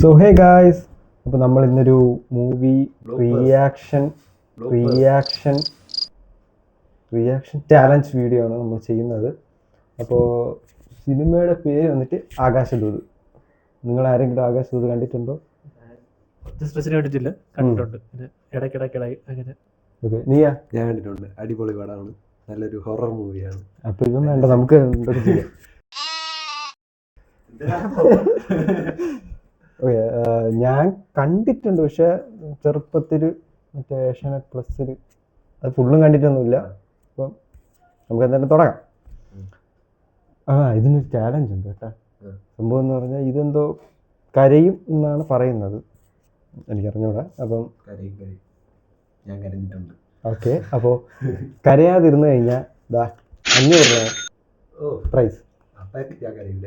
So hey guys, അപ്പോൾ നമ്മൾ ഇന്നൊരു മൂവി റിയാക്ഷൻ ചാലഞ്ച് വീഡിയോ ആണ് നമ്മൾ ചെയ്യുന്നത്. അപ്പോൾ സിനിമയുടെ പേര് വന്നിട്ട് ആകാശദൂത്. നിങ്ങൾ ആരെങ്കിലും ആകാശദൂത് കണ്ടിട്ടുണ്ടോ? കണ്ടിട്ടുണ്ട്. അങ്ങനെ. നീയാ? ഞാൻ കണ്ടിട്ടുണ്ട്. അടിപൊളി പടമാണ്, നല്ലൊരു ഹൊറർ മൂവിയാണ്. അപ്പോൾ ഇതൊന്നും വേണ്ട, നമുക്ക് എന്തൊക്കെ ചെയ്യാം. ഞാൻ കണ്ടിട്ടുണ്ട്, പക്ഷെ ചെറുപ്പത്തിൽ മറ്റേ ഏഷ്യാനെറ്റ് പ്ലസ്സിൽ അത് ഫുള്ളും കണ്ടിട്ടൊന്നുമില്ല. അപ്പം നമുക്ക് എന്തായാലും തുടങ്ങാം. ഇതിനൊരു ചാലഞ്ച് ഉണ്ട് കേട്ടോ. സംഭവം എന്ന് പറഞ്ഞാൽ ഇതെന്തോ കരയും എന്നാണ് പറയുന്നത്, എനിക്കറിഞ്ഞൂടാ. അപ്പം ഞാൻ കരഞ്ഞിട്ടുണ്ട്. ഓക്കെ, അപ്പോൾ കരയാതിരുന്നു കഴിഞ്ഞാൽ 500 രൂപ പ്രൈസ്. ഞാൻ കരയില്ല.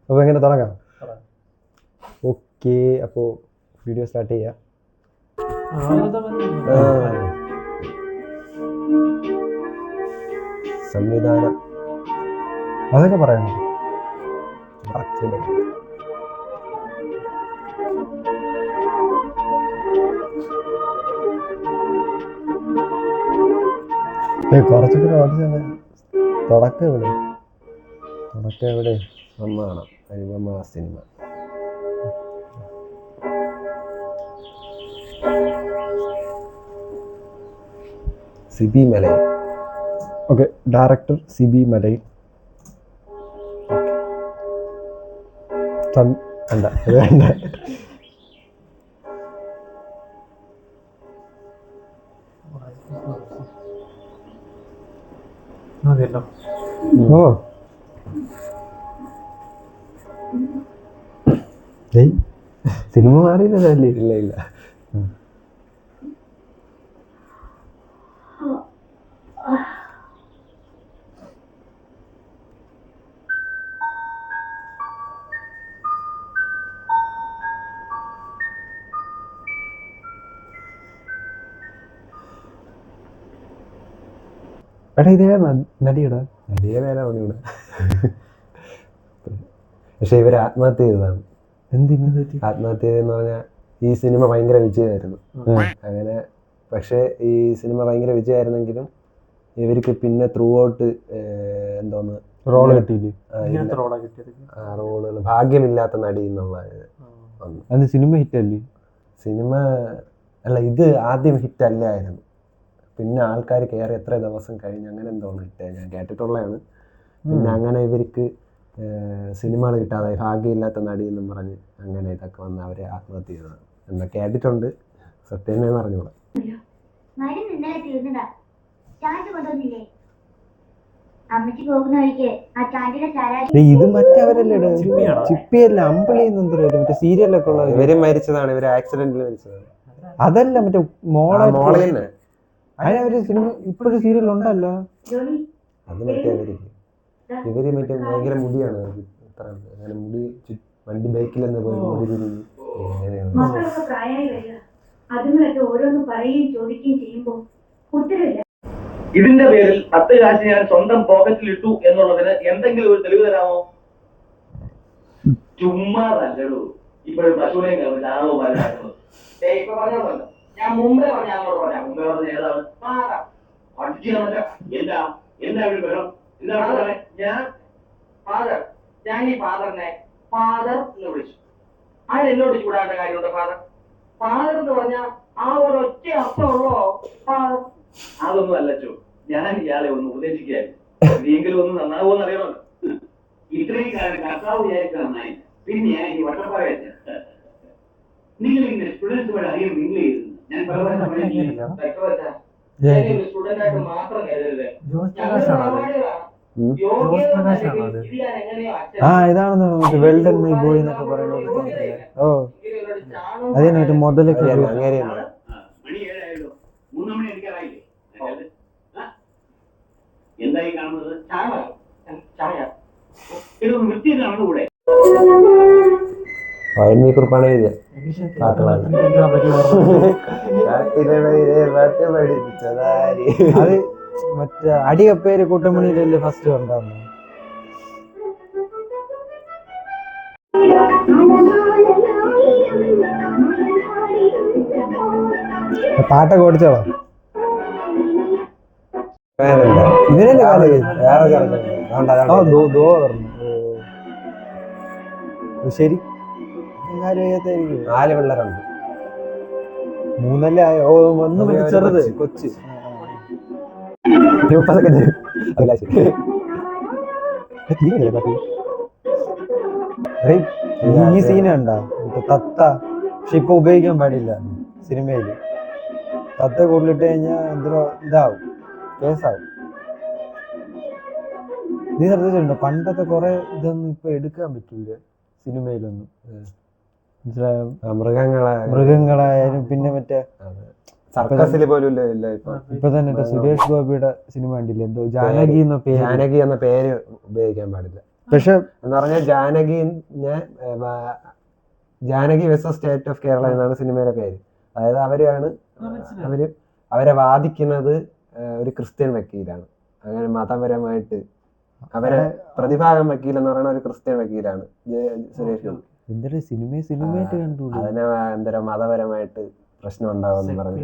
അപ്പോൾ എങ്ങനെ തുടങ്ങാം? ഓക്കെ, അപ്പോൾ വീഡിയോ സ്റ്റാർട്ട് ചെയ്യാം. സംവിധാനം അതൊക്കെ പറയണം. കുറച്ചുകൂടെ ഓടിച്ചാൽ തുടക്കം എവിടെ? ഒന്നാണ് Anupama cinema. Sibi Malayil. Okay, director Sibi Malayil. വേണ്ട, അത് വേണ്ട. ഓ സിനിമ മാറിയില്ലല്ലേ? ഇല്ല. എടാ, ഇതേ നടിയുടെ പേരാണ് ഇവിടെ. പക്ഷെ ഇവര് ആത്മഹത്യ ചെയ്തതാണ്. ആത്മഹത്യ ചെയ്തെന്ന് പറഞ്ഞാൽ ഈ സിനിമ ഭയങ്കര വിജയമായിരുന്നു. അങ്ങനെ പക്ഷെ ഈ സിനിമ ഭയങ്കര വിജയമായിരുന്നെങ്കിലും ഇവർക്ക് പിന്നെ ത്രൂ ഔട്ട് എന്തോന്ന് റോള് കിട്ടിയില്ലേ? റോളുകൾ ഭാഗ്യമില്ലാത്ത നടി എന്നുള്ള അത് സിനിമ ഹിറ്റല്ലേ? സിനിമ അല്ല, ഇത് ആദ്യം ഹിറ്റ് അല്ലായിരുന്നു. പിന്നെ ആൾക്കാർ കയറി എത്ര ദിവസം കഴിഞ്ഞ് അങ്ങനെ എന്തോന്ന് ഹിറ്റ് ഞാൻ കേട്ടിട്ടുള്ളതാണ്. പിന്നെ അങ്ങനെ ഇവർക്ക് സിനിമകൾ കിട്ടാതായി, ഭാഗ്യമില്ലാത്ത നടി എന്നും പറഞ്ഞ് അങ്ങനെ ഇതൊക്കെ വന്ന് അവരെ ആത്മഹത്യ ചെയ്തതാണ് എന്ന് കേട്ടിട്ടുണ്ട്. സത്യം തന്നെ പറഞ്ഞോളാം. ഇത് മറ്റവരല്ലേ? ചിപ്പിയല്ല, അമ്പിളി മറ്റേ സീരിയലൊക്കെ ഉള്ളത്. ഇവര് മരിച്ചതാണ്, ഇവര് ആക്സിഡന്റിൽ മരിച്ചതാണ്. അതല്ല, മറ്റേ മോളെ തന്നെ അതിനവര് സിനിമ ഇപ്പോഴൊരു സീരിയൽ ഉണ്ടല്ലോ. അത് മറ്റേ ഇവര് മറ്റേ ഭയങ്കര മുടിയാണ്, അങ്ങനെ മുടി വണ്ടി ബൈക്കിൽ തന്നെ പോയി മുടി തിരിഞ്ഞ് ഇതിന്റെ പേരിൽ 10 കാശ് ഞാൻ സ്വന്തം പോക്കറ്റിൽ ഇട്ടു എന്നുള്ളതിന് എന്തെങ്കിലും ഒരു തെളിവ് തരാമോ? ചുമ്മാ നല്ലടൂ. ഇപ്പോഴും പശുവിനെയും ചാണകവും പാലിക്കുന്നത്. ഇപ്പൊ പറഞ്ഞോളൂ, ഞാൻ മുമ്പേ പറഞ്ഞ ആളോട് പറഞ്ഞ മുമ്പേ പറഞ്ഞ ഏതാണ്? ഞാൻ ഈ ഫാദറിനെ ഫാദർ എന്ന് വിളിച്ചു. അത് എന്നോട് ചൂടാകേണ്ട കാര്യമുണ്ട്. ഫാദർ എന്ന് പറഞ്ഞാൽ ആ ഒരൊറ്റ അർത്ഥമുള്ളോ ഫാദർ? അതൊന്നും അല്ലച്ചോ, ഞാൻ ഇയാളെ ഒന്ന് ഉപദേശിക്കുകയായിരുന്നു. നീയെങ്കിലും ഒന്ന് നന്നാവുമെന്ന് അറിയണമല്ലോ. ഇത്രയും കാലം കർത്താവ് വിചാരിച്ച നന്നായി. പിന്നെ ഞാൻ ഈ വട്ടപ്പാറ നിങ്ങൾ ഇങ്ങനെ സ്റ്റുഡൻസുമായി അധികം മിങ്കിൾ ചെയ്തിരുന്നു. ഞാൻ സ്റ്റുഡന്റ് ആയിട്ട് മാത്രം കരുതരുത്. ഇതാണ് വെൽഡൻ മൈ ബോയ് എന്നൊക്കെ പറയുന്നത്. ഓ, അതിനായിട്ട് മുതലൊക്കെ അങ്ങനെയാണ്. എന്തായി കാണുന്നത്? ഇതൊന്ന് വൃത്തിയിലാണ് കൂടെ. കുറിപ്പാണ് എഴുതിയ അത് മറ്റേ അടികപ്പേര് കൂട്ടമണിയിലല്ലേ ഫസ്റ്റ് ഉണ്ടാവുന്നത്. la la la la പാട്ടൊക്കെ ഓടിച്ചോളാം. ഇതിനല്ലേ കാല് വേറെ ചെറുക്കൻ ദോ പറഞ്ഞു. ശരി, കാല് വയ്യാത്തായിരിക്കും. 4 പിള്ളേരുണ്ട്. 3 ആയോ? ഒന്ന് മതി, ചെറുത് കൊച്ച്. 30 അഭിലാഷ്. ഈ സീൻ കണ്ടാ തത്ത, പക്ഷെ ഇപ്പൊ ഉപയോഗിക്കാൻ പാടില്ല സിനിമയില്. തത്ത കൂടുതലിട്ട് കഴിഞ്ഞാൽ എന്തോ ഇതാവും, കേസാവും. നീ ശ്രദ്ധിച്ചിട്ടുണ്ടോ പണ്ടത്തെ കുറെ ഇതൊന്നും ഇപ്പൊ എടുക്കാൻ പറ്റൂല സിനിമയിലൊന്നും. മൃഗങ്ങളായാലും പിന്നെ മറ്റേ സർക്കസിൽ പോലും ഇല്ല. ഇപ്പൊ തന്നെ സുരേഷ് ഗോപിയുടെ സിനിമ കണ്ടില്ലേ, എന്തോ ജാനകി എന്ന പേര് ഉപയോഗിക്കാൻ പാടില്ല. പക്ഷെ എന്ന് പറഞ്ഞാൽ Janaki versus state of Kerala എന്നാണ് സിനിമയുടെ പേര്. അതായത് അവരെ വാദിക്കുന്നത് ഒരു ക്രിസ്ത്യൻ വക്കീലാണ്. അങ്ങനെ മതപരമായിട്ട് അവരെ പ്രതിഭാഗം വക്കീൽ എന്ന് പറയുന്ന ഒരു ക്രിസ്ത്യൻ വക്കീലാണ് സുരേഷ് ഗോപി. എന്തൊരു സിനിമയായിട്ട് കണ്ടു. അതിനെ എന്തോ മതപരമായിട്ട് പ്രശ്നം ഉണ്ടാവുമെന്ന് പറഞ്ഞു.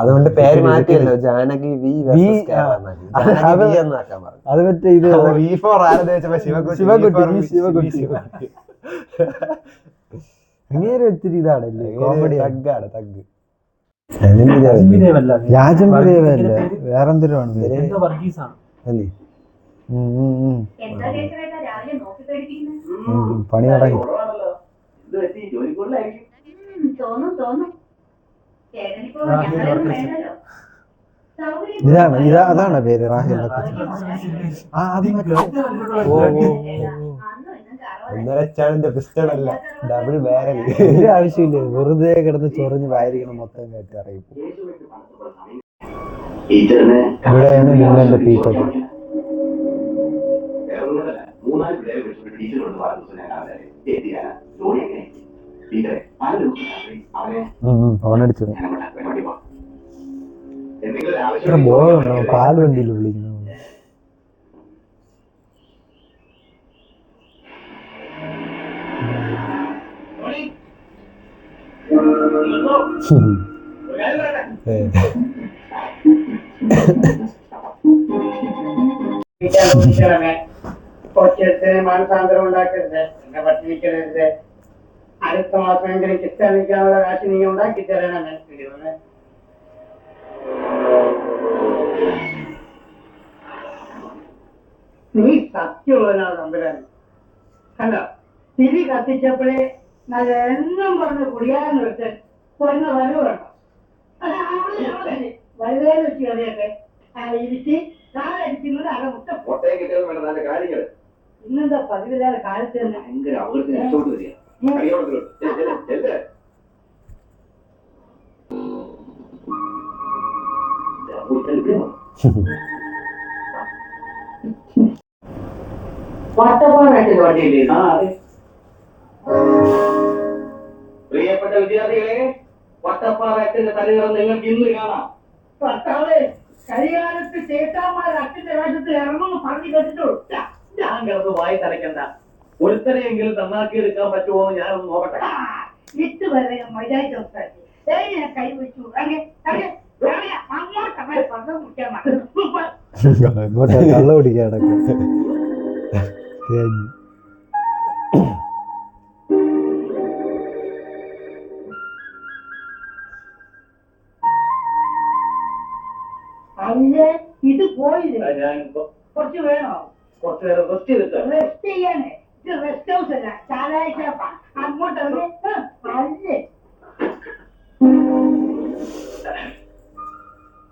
അതുകൊണ്ട് പേര് മാറ്റിയല്ലോ, ജാനകി വി വെസസ് കേരള എന്നാക്കി. അത് മറ്റേ ഇത് ശിവകുട്ടി അങ്ങനെ ഒത്തിരി ഇതാണല്ലേ കോമഡി. തഗ് രാജംബിദേവല്ല, വേറെന്തൊരു ആണ് പേര്. പണി തുടങ്ങി. അതാണ് പേര്, റാഹിൽ. ആവശ്യമില്ല, വെറുതെ കിടന്ന് ചൊറിഞ്ഞ് വായിരിക്കണം മൊത്തം കേട്ട് അറിയിപ്പോ. ഇവിടെയാണ് നിങ്ങളുടെ പീപ്പർ. ഫോണടിച്ചത് ബോധമുണ്ടോ? പാൽ വണ്ടിയിൽ വിളിക്കുന്നു. കൊച്ചെടുത്തിന് മാനസാന്തരം ഉണ്ടാക്കരുത്, എന്നെ പട്ടിണിക്കരുത്. അടുത്ത മാസമെങ്കിലും ക്രിസ്ത്യാനിക്കാനുള്ള കാശ് നീ ഉണ്ടാക്കി തരണമേ. നീ സത്യമുള്ളതിനാണ് തമ്പുരാൻ. കണ്ടോ, തിരി കത്തിച്ചപ്പോഴേ നല്ല എന്നും പറഞ്ഞ് കുടിയാന്ന് വെച്ച് കൊന്ന വരവ് വേണം. വലുതേന്ന് വെച്ച് കറിയൊക്കെ ഇരിച്ച് കാലടിക്കുന്നത് അകമുട്ട കാര്യങ്ങൾ ഇന്നെന്താ പതിവില്ലാതെ കാലത്ത് തന്നെ വട്ടപ്പാടായിട്ട് വണ്ടിയില്ലേ? പ്രിയപ്പെട്ട വിദ്യാർത്ഥികളെ, വട്ടപ്പാറത്തിന്റെ തലകൾ നിങ്ങൾക്ക് ഇന്ന് കാണാം. ഭർത്താവേ, കരികാലത്ത് ചേട്ടാമാർ അച്ഛന്റെ വേഷത്തിൽ ഇറങ്ങുന്നു പറഞ്ഞു കേട്ടിട്ടുള്ളൂ. ഞാൻ കിടന്ന് വായി തലയ്ക്കണ്ട. ഒരുത്തരെയെങ്കിലും നന്നാക്കി എടുക്കാൻ പറ്റുമോ എന്ന് ഞാനൊന്ന് നോക്കട്ടെ. ഇതുവരെ ഞാൻ മര്യാദ സംസാരിച്ചു കൈ വെച്ചു അങ്ങോട്ടമ്മ പറഞ്ഞു മുറിക്കാൻ കള്ള കുടിക്കാടൊക്കെ അല്ലേ ഇത് പോയില്ലേ? ഞാൻ കുറച്ച് വേണോ? കുറച്ചു നേരം റെസ്റ്റ് ചെയ്തിട്ട്. റെസ്റ്റ് ചെയ്യാനേ, ഇത് റെസ്റ്റ് ഹൗസ് അല്ല, ചാലായ ഷാപ്പാ. അങ്ങോട്ട് അല്ലേ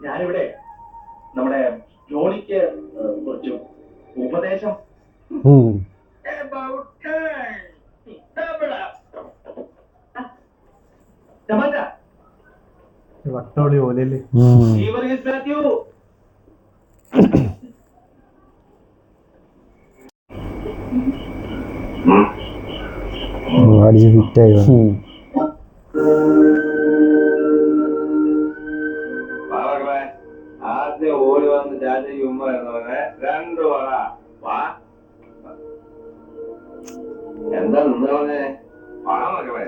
ഞാനിവിടെ നമ്മുടെ ജോണിക്ക് കുറച്ച് ഉപദേശം. വട്ടോളി ഓലല്ലേ അടിച്ച് ഫിറ്റായി. ആദ്യം ഓടി വന്ന് ചാച്ചയ്ക്ക് ഉമ്മ എന്നവരെ 2 വള വാ. എന്താ നിന്ന് പറഞ്ഞേ? വാ മകളെ.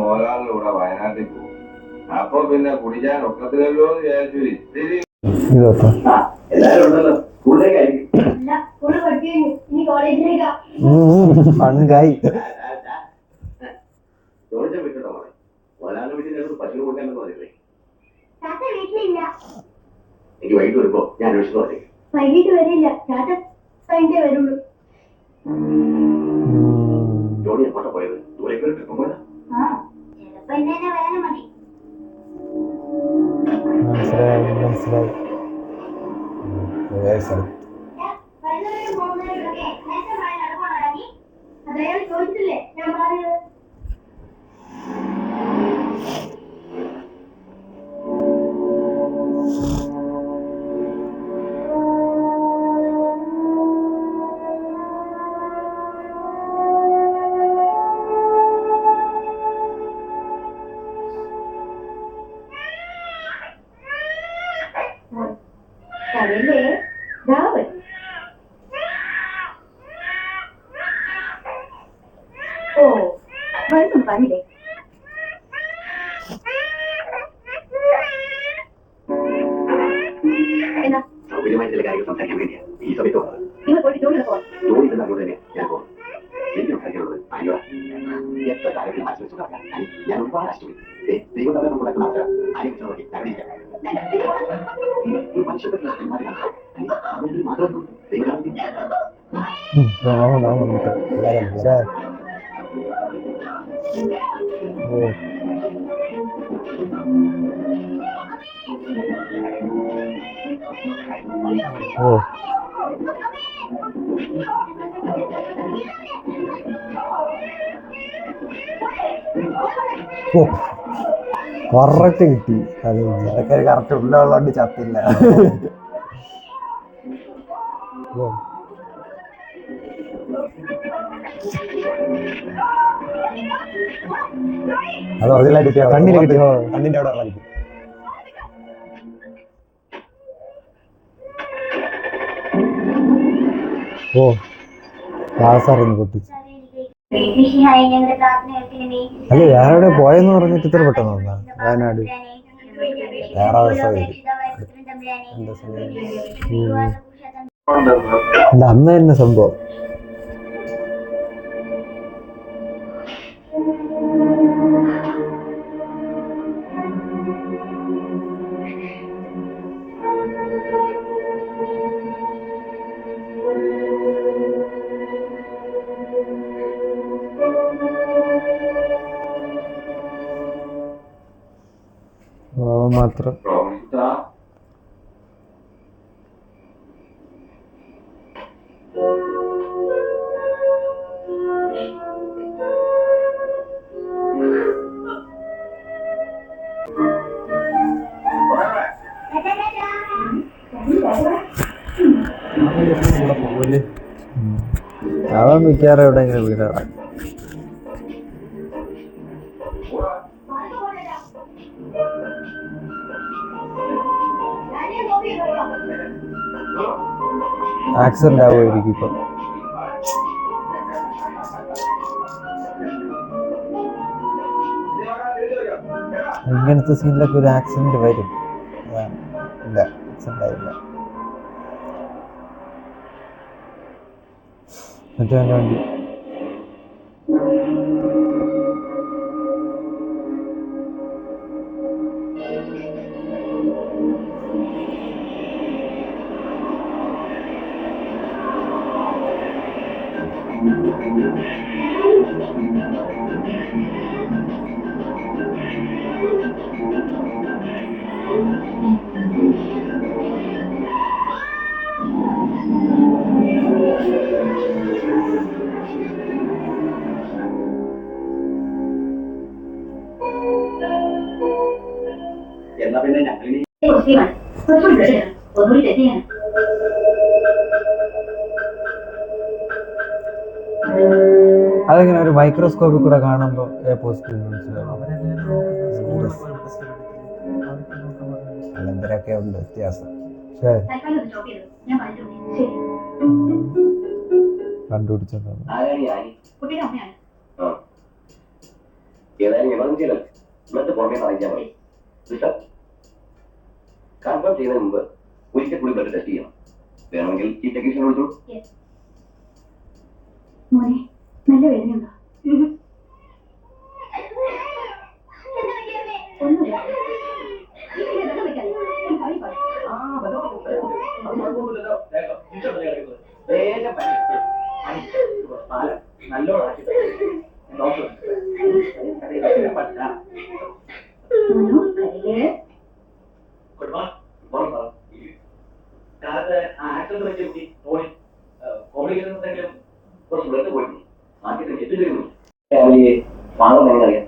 മോഹൻലാലിലൂടെ വയനാട്ടിൽ പോകും. അപ്പൊ പിന്നെ കുടിക്കാൻ ഒക്കത്തില്ലല്ലോ എന്ന് വിചാരിച്ചു ഇത്തിരി ഇതൊക്കെ എല്ലാരും ഉണ്ടല്ലോ സ്കൂളിലേക്കായിരിക്കും. സ്കൂളിൽ പഠിക്കുന്നു ഇനി കോളേജിലേക്കാ. ഫൺകായി. ചോദിച്ചാൽ വിട്ടോ മോനെ. മോഹൻലാലിന്റെ വീട്ടിൽ പശു കൊടുക്കാനെന്ന് പറഞ്ഞില്ലേ? ചാച്ച വീട്ടിലില്ല. എനിക്ക് വൈകിട്ട് വരുമ്പോ ഞാൻ അന്വേഷിച്ചു പറഞ്ഞു. വൈകിട്ട് വരില്ല, ചാച്ച കഴിഞ്ഞേ വരുള്ളൂ. ജോണി എങ്ങോട്ടാ പോയത്? ദൂരേക്ക് ഒരു ട്രിപ്പ് പോയതാ? ചിലപ്പോ എന്നെ വരാനും മതി. മനസ്സിലായി. വരുന്നവരും പോകുന്നവരൊക്കെ നേരത്തെ പറയാൻ നടക്കാനാക്കി അതയാൾ ചോദിച്ചില്ലേ ഞാൻ പറഞ്ഞത്. അതല്ലേ രാവൻ. ഓ വരുന്നു പറഞ്ഞില്ലേ? എന്നാ സൗകര്യമായ ചില കാര്യങ്ങൾ സംസാരിക്കാൻ വേണ്ടിയാ ഈ സമയത്ത് വന്നത്. നിങ്ങൾ പോയിട്ട് ജോലിയുടെ പോകാം. ജോലി തന്നെ അങ്ങോട്ട് തന്നെ ഞാൻ പോകും. എനിക്ക് സംസാരിക്കാനുള്ളത് അയ്യോ എത്ര കാര്യത്തിൽ മനസ്സിൽ വെച്ചുണ്ടാക്കാൻ ഞാൻ ഒരുപാട് അഷ്ടമി ദൈവം തന്നെ നമ്മുടെ അവസരം ആരെയും നോക്കി അറിയിക്കാം. ഒരു മനുഷ്യന്റെ മാത്രം ദൈവം ഓ കറക്റ്റ് കിട്ടി. ഇടയ്ക്ക് കറക്റ്റ് ഉള്ളതുകൊണ്ട് ചത്തില്ല. അത് ഒറിജിനലായിട്ട് കിട്ടിയ കണ്ണിൽ കിട്ടി. കണ്ണിന്റെ അവിടെ വെള്ളം കിട്ടി. ഓ ക്ലാസ്സായിരുന്നു പൊട്ടിച്ച്. അല്ല വേറെ പോയെന്ന് പറഞ്ഞിട്ട് ഇത്ര പെട്ടെന്ന് വന്നാ വയനാട്? വേറെ ദിവസം അല്ല അന്ന് തന്നെ സംഭവം. മാത്രം അവൻ മിക്കാറും എവിടെയെങ്കിലും വീടാണ്. ആക്സിഡന്റ് ആവുമായിരിക്കും ഇപ്പൊ. ഇങ്ങനത്തെ സീനിലൊക്കെ ഒരു ആക്സിഡന്റ് വരും. ഇല്ല ആക്സിഡന്റ് ആയില്ല. മറ്റേ വണ്ടി എന്നാ പിന്നെ ഞങ്ങളിനി അതെങ്ങനെ ഒരു മൈക്രോസ്കോപ്പിൽ കൂടെ കാണുമ്പോൾ എ പോസിറ്റീവ് മനസ്സിലാവും. എന്തൊക്കെ ഉണ്ട് വ്യത്യാസം. കണ്ടുപിടിച്ചതാണ്. ആരാണ് ഞാൻ? ഏതായാലും എമർജൻസി അല്ല, ബ്ലഡ് പുറമേ അറിയിക്കാൻ മതി. സിസ്റ്റർ, കൺഫേം ചെയ്യുന്നതിന് മുമ്പ് ഒരിക്കൽ കൂടി ബ്ലഡ് ടെസ്റ്റ് ചെയ്യണം. വേണമെങ്കിൽ ഈ ടെക്നീഷ്യനെ വിളിച്ചോളൂ. മോനെ നല്ല വേദനയുണ്ടോ? ഒന്നുമില്ല. ഫാദർ എങ്ങനെയറിയാം?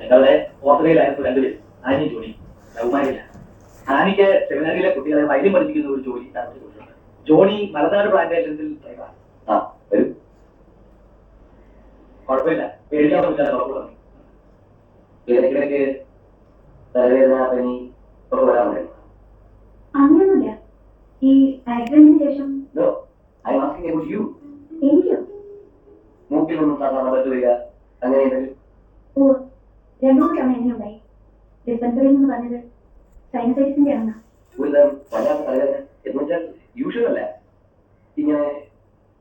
ഞങ്ങളുടെ ഓർത്തഡയിലായിരുന്നു രണ്ടുപേരും, ആനിയും ജോണി. ലവ്മാരില്ല. ആനിക്ക് സെമിനാരിയിലെ കുട്ടികളെ വൈദ്യം പഠിപ്പിക്കുന്ന ഒരു ജോലി കൊടുത്തിട്ടുണ്ട്. ജോണി മലനാട് പ്ലാന്റേഷൻസിൽ ഡ്രൈവറാണ്. ആ വരും, കുഴപ്പമില്ല, പേടിക്കാൻ പറ്റില്ല. പറഞ്ഞു ഇടയ്ക്കിടയ്ക്ക് തലവേദന, പനി ഒക്കെ വരാറുണ്ട്. അങ്ങനെയൊന്നുമില്ല. ഈ ആക്സിഡന്റിന് ശേഷം എനിക്കോ മൂക്കിൽ നിന്നും സാധാരണ പറ്റുക അങ്ങനെ എന്തെങ്കിലും? ഓ, 2-3 തവണ എങ്ങനെ ഉണ്ടായി. ഡിസ്പെൻസറിയിൽ നിന്ന് പറഞ്ഞത് സൈനസൈറ്റിസിന്റെ ആണെന്നാ. ഒരു തരം വല്ലാത്ത തലവേദന എന്ന് വെച്ചാൽ യൂഷ്വൽ അല്ല, ഇങ്ങനെ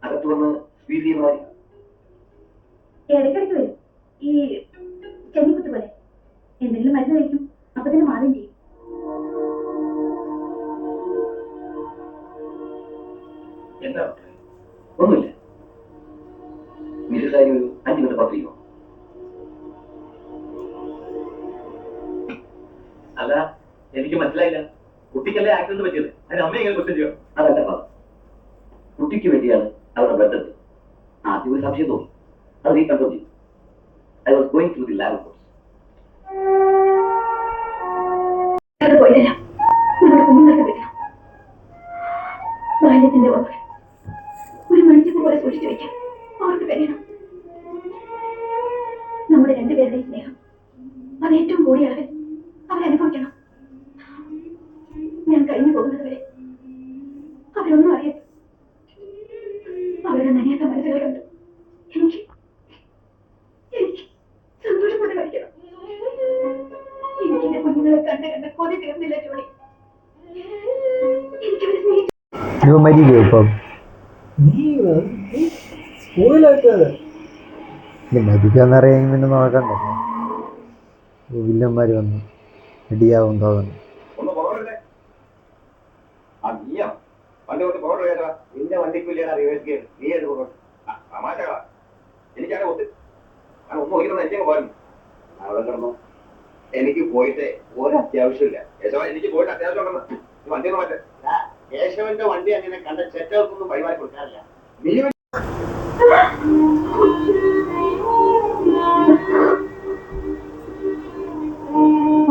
അകത്ത് വന്ന് സ്പീഡ് ചെയ്യുന്ന മാതിരി. ഇടയ്ക്കിടയ്ക്ക് വരും, ഈ ചെന്നിക്കുത്ത് പോലെ. എന്തെങ്കിലും മരുന്ന് കഴിക്കും, അപ്പൊ തന്നെ മാറുകയും ചെയ്യും. എന്താ ഒന്നുമില്ല. മിസ്സസ് ആയി ഒരു 5 മിനിറ്റ് പത്തിരിക്കോ? അല്ല, എനിക്ക് മനസ്സിലായില്ല. കുട്ടിക്കല്ലേ ആക്സിഡന്റ് പറ്റിയത്, അതിന് അമ്മ എങ്ങനെ ക്വസ്റ്റ്യൻ ചെയ്യും? അതല്ല ഫാദർ, കുട്ടിക്ക് വേണ്ടിയാണ് അവരുടെ ബ്ലഡ് എടുത്തത്. ആദ്യം ഒരു സംശയം തോന്നി, അത് റീകൺഫേം ചെയ്തു. I was going through the lab reports. അത് പോയില്ല, നമ്മുടെ കുഞ്ഞുങ്ങൾക്ക് പറ്റണം. ബാല്യത്തിന്റെ ഓർമ്മ ഒരു മനുഷ്യനെ പോലെ സൂക്ഷിച്ചു വയ്ക്കാം. അവർക്ക് കഴിയണം. നമ്മുടെ രണ്ടുപേരുടെയും സ്നേഹം അത് ഏറ്റവും കൂടിയ അളവിൽ അവരനുഭവിക്കണം. ഞാൻ കഴിഞ്ഞു പോകുന്നത് വരെ അവരൊന്നും അറിയരുത്. അവരുടെ നനയാത്ത മനസ്സുകളുണ്ട്. എനിക്ക് സന്തോഷത്തോടെ കഴിക്കണം. എനിക്കെന്റെ കുഞ്ഞുങ്ങളെ കണ്ട് കൊതി തീർന്നില്ല ജോണി. എനിക്കവരെ സ്നേഹിച്ചു. മരിക്കോ ഇപ്പം? മരിക്കാന്നറിയാൻ പിന്നെ നോക്കണ്ടേ. വില്ലന്മാര് വന്നു റെഡിയാവും തോന്നുന്നു. ഒന്ന് പോകണ്ടേ? ആ നീയാ വണ്ടി കൊണ്ട് പോകണ്ട കേട്ടാ. നിന്റെ വണ്ടിക്കില്ല റിവേഴ്സ് ഗിയർ, നീ എടുത്ത് പോകണം. തമാശകളാ. എനിക്കങ്ങനെ ഒന്നും ഒരിക്കലും എനിക്ക് പോകാൻ അവിടെ കിടന്നു. എനിക്ക് പോയിട്ട് ഒരു അത്യാവശ്യമില്ല. യശോദ, എനിക്ക് പോയിട്ട് അത്യാവശ്യം ഉണ്ടെന്ന് വണ്ടി ഒന്നും മാറ്റേ. കേശവന്റെ വണ്ടി അങ്ങനെ കണ്ട ചെറ്റകൾക്കൊന്നും പരിപാടി കൊടുക്കാറില്ല. നീ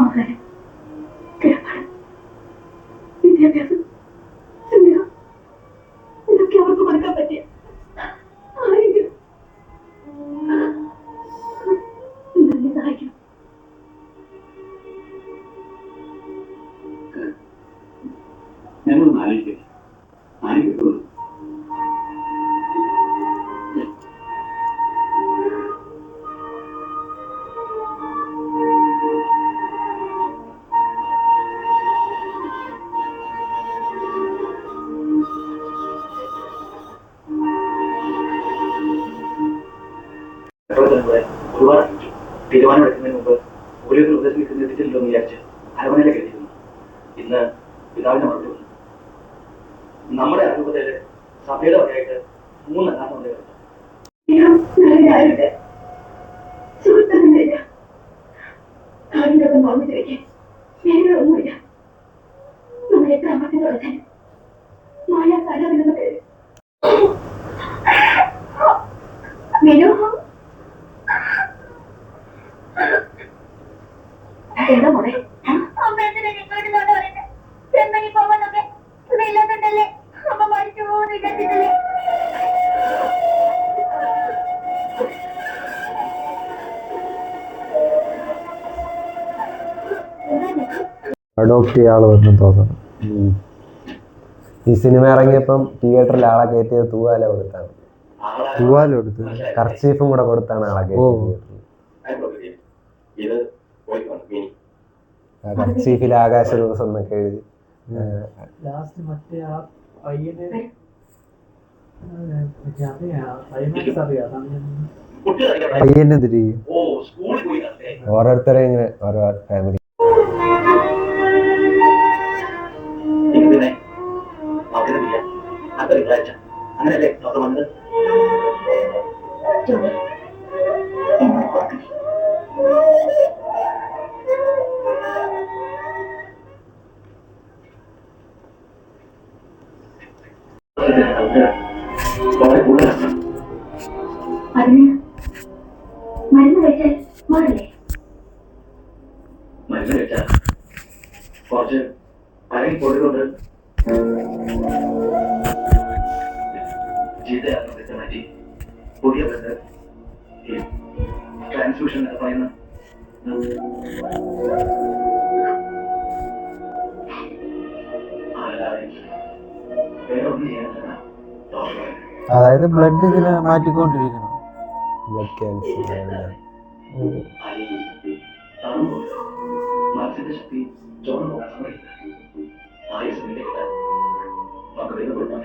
ആഹാരം, കിടപ്പാടം, വിദ്യാഭ്യാസം, സ്നേഹം, ഇതൊക്കെ അവർക്ക് കൊടുക്കാൻ പറ്റിയ ആരെങ്കിലും എന്നെ സഹായിക്കണം. ഞാനൊന്ന് ആലോചിക്കേ. ആരും കിട്ടുള്ളൂ. ഒരുപാട് തീരുമാനം എടുക്കുന്നതിന് മുമ്പ് പോലീസ് നിർദ്ദേശം ചിന്തിച്ചില്ലോ എന്ന് വിചാരിച്ച് അരമനയിലേക്ക് എത്തിയിരുന്നു. ഇന്ന് പിതാവിന്റെ മറുപടി വന്നു. നമ്മുടെ അറിവുകളില് സഭയുടെ വകയായിട്ട് 3 അനാഥമന്ദിരങ്ങൾ ഉണ്ട്. സുഹൃത്തുക്കളില്ല, കാടിനൊക്കെ ഓർമ്മിച്ച് വയ്ക്കാൻ നേരങ്ങളൊന്നുമില്ല. നമ്മൾ എത്ര അമ്മത്തിന് വളർത്താൻ മായാ സാരാതിരുന്ന പേര് മിനു. എന്താ മോളെ? അമ്മ എന്തിനാ ഇങ്ങോട്ട് പറയുന്നത്? ചെമ്മനി പോവാനൊക്കെ ഇല്ലാത്തല്ലേ? അമ്മ മരിച്ചു പോകുന്നില്ലേ? അഡോപ്റ്റ് ചെയ്യാൻ ആള് വന്നു തോന്നുന്നു. ഈ സിനിമ ഇറങ്ങിയപ്പം തിയേറ്ററിൽ ആളെ കയറ്റിയത് തൂവാല കൊടുത്താണ്. തൂവാല കൊടുത്ത് കർച്ചീഫും കൂടെ കൊടുത്താണ് ആളെ കയറ്റിയത്. ഇത് പോയിക്കാണ് മിനി. കർച്ചീഫിൽ ആകാശ ദിവസം എന്നൊക്കെ എഴുതി. ലാസ്റ്റ് മറ്റേ ആ പയ്യന് ക്ലൈമാക്സ് അറിയാം. അതാണ് ഞാൻ കുട്ടികളെ പയ്യനെതിരി ഓ സ്കൂളിൽ പോയി കണ്ടേ. ഓരോരുത്തരെ ഇങ്ങനെ ഓരോ ഫാമിലി. പിന്നെ അവിടെ അത് തിങ്കളാഴ്ച അങ്ങനെയല്ലേ അവിടെ വന്നത്? ജോണി എന്നോട് പോകണേ. വളരെ കൂടുതലാണ്. അതിന് മരുന്ന് കഴിച്ചാൽ മാറില്ലേ? മരുന്ന് കഴിച്ചാൽ കുറച്ച് പഴകി കൊടുക്കൊണ്ട് ജീവിതയാത്രത്തെ മാറ്റി പുതിയ ബന്ധ ട്രാൻസ്ഫ്യൂഷൻ എന്നൊക്കെ പറയുന്ന വേറെ ഒന്നും ചെയ്യാനില്ല. അതായത് ബ്ലഡ് ഇങ്ങനെ മാറ്റിക്കൊണ്ടിരിക്കണം. ബ്ലഡ് ക്യാൻസർ മനസ്സിന്റെ ശക്തി ചോർന്നു പോകാൻ സമയത്ത് ആയുസിന്റെ കിട്ടാൻ നമുക്ക് ദൈവപ്പെടുത്താൻ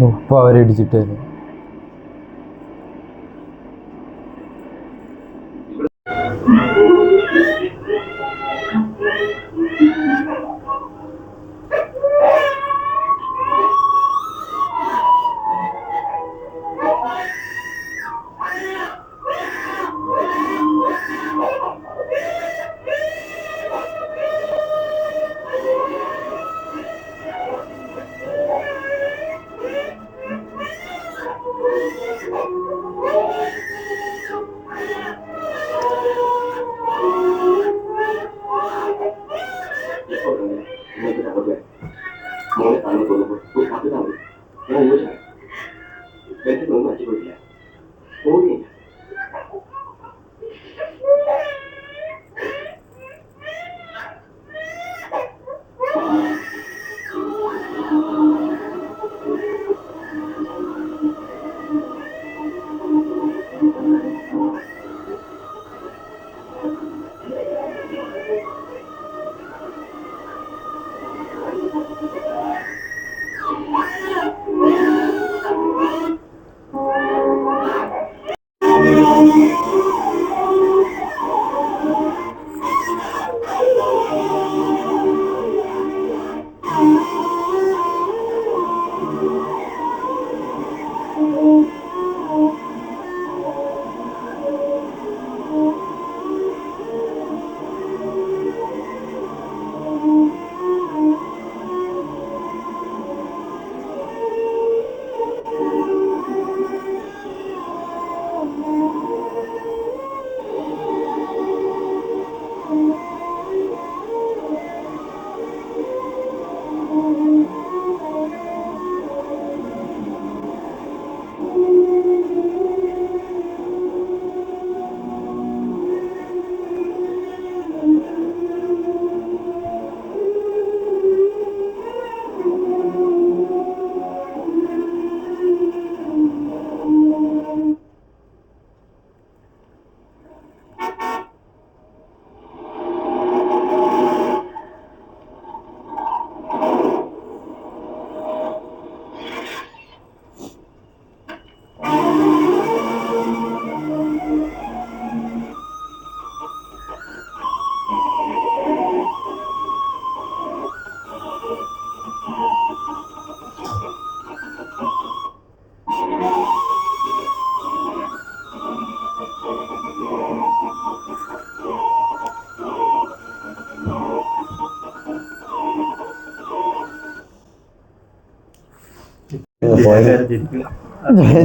ഉപ്പ് അവരടിച്ചിട്ട്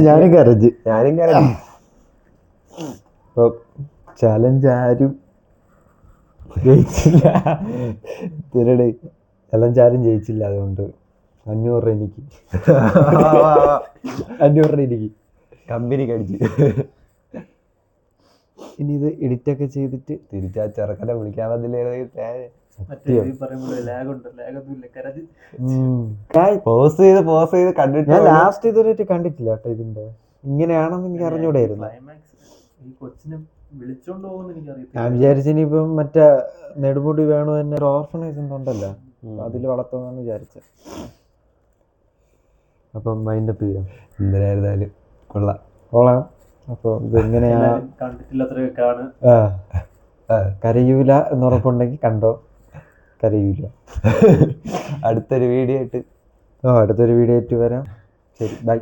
ഞാനും കരഞ്ഞ്. ഞാനും കരഞ്ഞു. ഇപ്പൊ ചലഞ്ച് ആരും ജയിച്ചില്ല. തിരടെ ചലഞ്ച് ആരും ജയിച്ചില്ല. അതുകൊണ്ട് 500 രൂപ എനിക്ക്. 500 രൂപ എനിക്ക് കമ്പനി കടിച്ച്. ഇനി ഇത് എഡിറ്റൊക്കെ ചെയ്തിട്ട് തിരിച്ചാ ചെറുക്കനെ വിളിക്കാൻ വന്നില്ലേ? പോസ് ചെയ്ത് കണ്ടിട്ട് ഞാൻ ലാസ്റ്റ് ഇതുവരെയായിട്ട് കണ്ടിട്ടില്ല കേട്ടോ ഇതിന്റെ. ഇങ്ങനെയാണെന്ന് എനിക്ക് അറിഞ്ഞൂടായിരുന്നു. ഞാൻ വിചാരിച്ചിനിപ്പം മറ്റേ നെടുമുടി വേണു തന്നെ ഒരു ഓർഫനേജ് എന്തുണ്ടല്ലോ, അതിൽ വളർത്തുമെന്നാണ് വിചാരിച്ചത്. അപ്പം മൈൻഡപ്പ് ചെയ്യാം. എന്തിനായിരുന്നാലും കൊള്ളാം. അപ്പോൾ ഇതെങ്ങനെയാ കരയൂല എന്നുറപ്പുണ്ടെങ്കിൽ കണ്ടോ, കരയൂല. അടുത്തൊരു വീഡിയോ ആയിട്ട് അടുത്തൊരു വീഡിയോ ആയിട്ട് വരാം. ശരി, ബൈ.